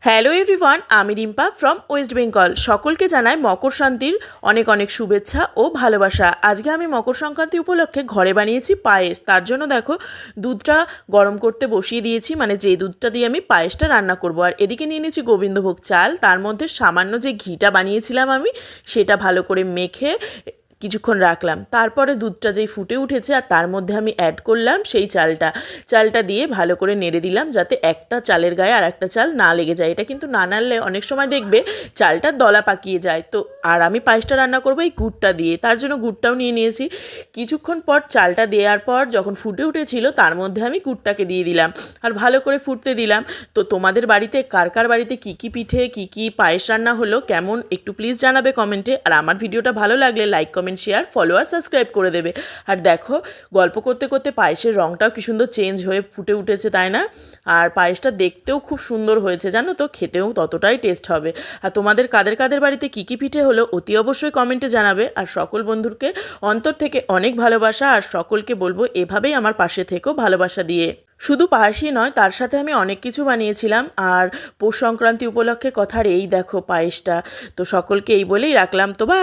Hello everyone, আমি Rimpa from West Bengal. সকলকে জানাই মকর শান্তির অনেক অনেক শুভেচ্ছা ও ভালোবাসা। আজকে আমি মকর সংক্রান্তি উপলক্ষে ঘরে বানিয়েছি পায়েস। তার জন্য দেখো দুধটা গরম করতে বসিয়ে দিয়েছি, মানে যে দুধটা দিয়ে আমি পায়েসটা রান্না করব। আর এদিকে নিয়ে নিয়েছি গোবিন্দভোগ চাল, তার মধ্যে সামান্য যে ঘিটা বানিয়েছিলাম আমি সেটা ভালো করে মেখে কিছুক্ষণ রাখলাম। তারপরে দুধটা যেই ফুটে উঠেছে আর তার মধ্যে আমি অ্যাড করলাম সেই চালটা দিয়ে ভালো করে নেড়ে দিলাম, যাতে একটা চালের গায়ে আর একটা চাল না লেগে যায়। এটা কিন্তু না নাড়লে অনেক সময় দেখবে চালটা দলা পাকিয়ে যায়। তো আর আমি পায়েসটা রান্না করবো এই গুড়টা দিয়ে, তার জন্য গুড়টাও নিয়ে নিয়েছি। কিছুক্ষণ পর চালটা দেওয়ার পর যখন ফুটে উঠেছিল তার মধ্যে আমি গুড়টাকে দিয়ে দিলাম আর ভালো করে ফুটতে দিলাম। তো তোমাদের বাড়িতে কার কার বাড়িতে কী কী পিঠে কী কী পায়েস রান্না হলো কেমন একটু প্লিজ জানাবে কমেন্টে। আর আমার ভিডিওটা ভালো লাগলে লাইক কমেন্ট শেয়ার ফলো আর সাবস্ক্রাইব করে দেবে। আর দেখো গল্প করতে করতে পায়েসের রঙটাও কি সুন্দর চেঞ্জ হয়ে ফুটে উঠেছে, তাই না? আর পায়েসটা দেখতেও খুব সুন্দর হয়েছে, জানো তো, খেতেও ততটাই টেস্ট হবে। আর তোমাদের কাদের কাদের বাড়িতে কী কী পিঠে হলো অতি অবশ্যই কমেন্টে জানাবে। আর সকল বন্ধুকে অন্তর থেকে অনেক ভালোবাসা, আর সকলকে বলবো এভাবেই আমার পাশে থেকেও ভালোবাসা দিয়ে। শুধু পায়েসই নয়, তার সাথে আমি অনেক কিছু বানিয়েছিলাম। আর পৌষ সংক্রান্তি উপলক্ষে কথার এই দেখো পায়েসটা। তো সকলকে এই বলেই রাখলাম, তো বা